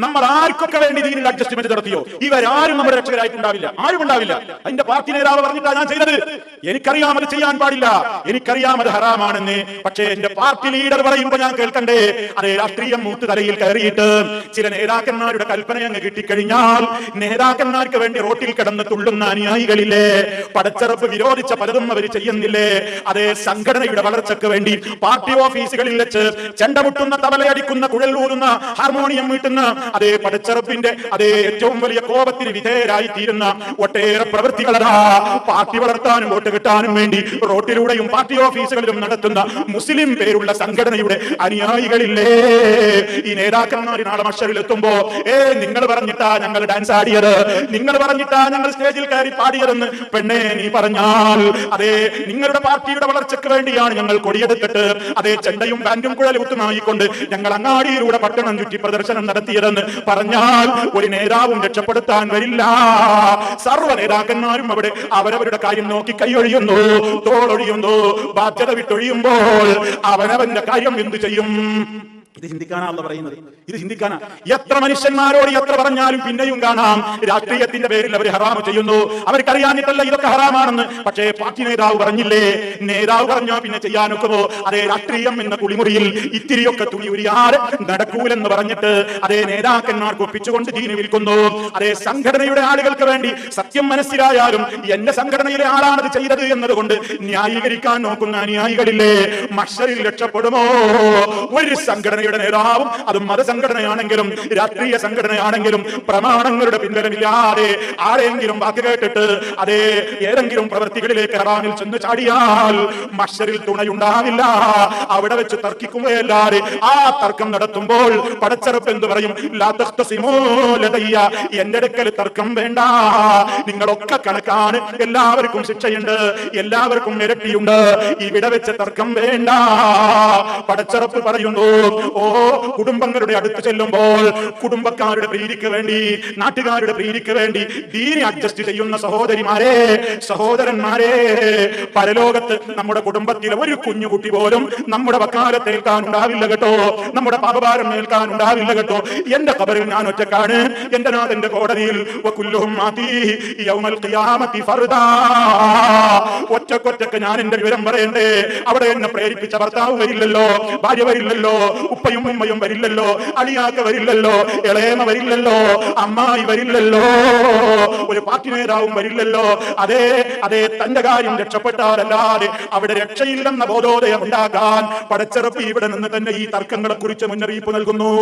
നമ്മൾ ആർക്കൊക്കെ വേണ്ടി ദീനിൽ അഡ്ജസ്റ്റ്മെന്റ് നടത്തിയോ ഇവരാരും നമ്മുടെ രക്ഷകരായിട്ടുണ്ടാവില്ല, ആരും ഉണ്ടാവില്ല. അതിന്റെ പാർട്ടി നേതാവ് പറഞ്ഞിട്ടാണ് ഞാൻ ചെയ്തത്. എനിക്കറിയാം അത് ചെയ്യാൻ പാടില്ല, എനിക്കറിയാം അത് ഹറാമാണെന്ന്. പക്ഷേ എന്റെ പാർട്ടി ലീഡർ പറയുമ്പോ ഞാൻ കേൾക്കണ്ടേ? അതേ രാഷ്ട്രീയം മൂത്ത് തലയിൽ കയറിയിട്ട് ചില നേതാക്കന്മാരുടെ കൽപ്പന അങ്ങ് കിട്ടിക്കഴിഞ്ഞാൽ നേതാക്കന്മാർക്ക് വേണ്ടി റോട്ടിൽ കിടന്ന് തുള്ളുന്ന അനുയായികളില്ലേ, പടച്ചറപ്പ് വിരോധിച്ച പലതും അവർ ചെയ്യുന്നില്ലേ? അതേ സംഘടനയുടെ വളർച്ചയ്ക്ക് വേണ്ടി പാർട്ടി ഓഫീസുകളിൽ വെച്ച് ചെണ്ടമുട്ടുന്ന, തബലയടിക്കുന്ന, കുഴൽ ഊതുന്ന, ഹാർമോണിയം വീട്ടുന്ന, അതേ പടച്ചറപ്പിന്റെ അതേ ഏറ്റവും വലിയ കോപത്തിന് വിധേയരായി തീരുന്ന ഒട്ടേറെ പ്രവൃത്തികളാ പാർട്ടി വളർത്താനും വോട്ട് കിട്ടാനും വേണ്ടി റോട്ടിലൂടെയും പാർട്ടി ഓഫീസുകളിലും നടത്തുന്ന മുസ്ലിം പേരുള്ള സംഘടനയുടെ അനുയായികളില്ലേ? ഈ നേതാക്കന്മാർ നാളെ മഹ്ശറിൽ എത്തുമ്പോ നിങ്ങൾ പറഞ്ഞിട്ടാ ഞങ്ങൾ ഡാൻസ് ആടിയത്, നിങ്ങൾ പറഞ്ഞിട്ടാ ഞങ്ങൾ സ്റ്റേജിൽ കയറി പാടിയതെന്ന് പെണ്ണെ നീ പറഞ്ഞാൽ, അതേ നിങ്ങളുടെ പാർട്ടിയുടെ വളർച്ചയ്ക്ക് വേണ്ടിയാണ് ഞങ്ങൾ കൊടിയെടുത്തിട്ട് അതേ ചെണ്ടയും ബാൻഡും കുഴലുത്തുമായിക്കൊണ്ട് ഞങ്ങൾ അങ്ങാടിയിലൂടെ പട്ടണം ചുറ്റി പ്രദർശനം നടത്തിയതെന്ന് പറഞ്ഞാൽ ഒരു നേതാവും രക്ഷപ്പെടുത്താൻ വരില്ല. സർവ്വ നേതാക്കന്മാരും അവിടെ അവരവരുടെ കാര്യം നോക്കി കൈയൊഴിയുന്നു, തോളൊഴിയുന്നു. ബാധ്യത വിട്ടൊഴിയുമ്പോൾ അവനവന്റെ കാര്യം എന്തു ചെയ്യും? ഇത് ചിന്തിക്കാനാ അല്ലാഹു പറയുന്നത്, ഇത് ചിന്തിക്കാനാ. എത്ര മനുഷ്യന്മാരോട് എത്ര പറഞ്ഞാലും പിന്നെയും കാണാം രാഷ്ട്രീയത്തിന്റെ പേരിൽ അവർ ഹറാമ് ചെയ്യുന്നു. അവർക്കറിയാനിട്ടല്ല ഇതൊക്കെ ഹറാമാണെന്ന്. പക്ഷേ പാർട്ടി നേതാവ് പറഞ്ഞില്ലേ, നേതാവ് പറഞ്ഞോ പിന്നെ ചെയ്യാനൊക്കുമോ? അതേ രാഷ്ട്രീയം എന്ന കുളിമുറിയിൽ ഇത്തിരിയൊക്കെ തുണി ഉരിയാറ് നടക്കൂലെന്ന് പറഞ്ഞിട്ട് അതേ നേതാക്കന്മാർക്ക് ഒപ്പിച്ചുകൊണ്ട് ദീന് വിൽക്കുന്നു. അതേ സംഘടനയുടെ ആളുകൾക്ക് വേണ്ടി സത്യം മനസ്സിലായാലും എന്റെ സംഘടനയിലെ ആളാണത് ചെയ്തത് എന്നതുകൊണ്ട് ന്യായീകരിക്കാൻ നോക്കുന്ന അനുയായികളില്ലേ, മഹ്ശറിൽ രക്ഷപ്പെടുമോ? ഒരു സംഘടന നേതാവും അത് മതസംഘടനയാണെങ്കിലും രാഷ്ട്രീയ സംഘടനയാണെങ്കിലും പ്രമാണങ്ങളുടെ പിൻബലമില്ലാതെ ആരെങ്കിലും വാക്ക് കേട്ടിട്ട് അതേ ഏതെങ്കിലും പ്രവൃത്തികളിലേക്ക് ഹറാമിൽ ചെന്ന് ചാടിയാൽ മഹ്ശറിൽ തുണയുണ്ടാവില്ല. അവിടെ വെച്ച് തർക്കിക്കുകയല്ലാതെ ആ തർക്കം നടത്തുമ്പോൾ പടച്ചറപ്പ് എന്ത് പറയും? ലാ തഖ്തസിമൂ ലദയ്യ, എന്റെ അടുക്കൽ തർക്കം വേണ്ട, നിങ്ങളൊക്കെ കണക്കാണ്, എല്ലാവർക്കും ശിക്ഷയുണ്ട്, എല്ലാവർക്കും ഇരട്ടിയുണ്ട്, ഇവിടെ വെച്ച് തർക്കം വേണ്ട. പടച്ചറപ്പ് പറയുന്നു, കുടുംബങ്ങളുടെ അടുത്ത് ചെല്ലുമ്പോൾ കുടുംബക്കാരുടെ പ്രീതിക്ക് വേണ്ടി, നാട്ടുകാരുടെ പ്രീതിക്ക് വേണ്ടി ദീനി അഡ്ജസ്റ്റ് ചെയ്യുന്ന സഹോദരിമാരെ, സഹോദരന്മാരെ, പരലോകത്ത് നമ്മുടെ കുടുംബത്തിലെ ഒരു കുഞ്ഞുകുട്ടി പോലും നമ്മുടെ വക്കാലത്ത് ഏൽക്കാനുണ്ടാവില്ല കേട്ടോ, നമ്മുടെ പാപഭാരം ഏൽക്കാനുണ്ടാവില്ല കേട്ടോ. എന്റെ ഖബറിൽ ഞാൻ ഒറ്റക്കാണ്, എന്റെ നാഥന്റെ കോടതിയിൽ ഒറ്റക്കൊറ്റക്ക് ഞാൻ എന്റെ വിവരം പറയണ്ടേ? അവിടെ എന്നെ പ്രേരിപ്പിച്ച ഭർത്താവ് വരില്ലല്ലോ, ഭാര്യ വരില്ലല്ലോ, ഉപ്പയും ഉമ്മയും വരില്ലല്ലോ, അളിയാക്ക വരില്ലല്ലോ, ഇളയമ വരില്ലല്ലോ, അമ്മായി വരില്ലല്ലോ, ഒരു പാർട്ടി നേതാവും വരില്ലല്ലോ. അതേ അതേ തന്റെ കാര്യം രക്ഷപ്പെട്ടാലല്ലാതെ അവിടെ രക്ഷയില്ലെന്ന ബോധോദയം ഉണ്ടാക്കാൻ പടച്ചറപ്പ് ഇവിടെ നിന്ന് തന്നെ ഈ തർക്കങ്ങളെ കുറിച്ച് മുന്നറിയിപ്പ് നൽകുന്നു.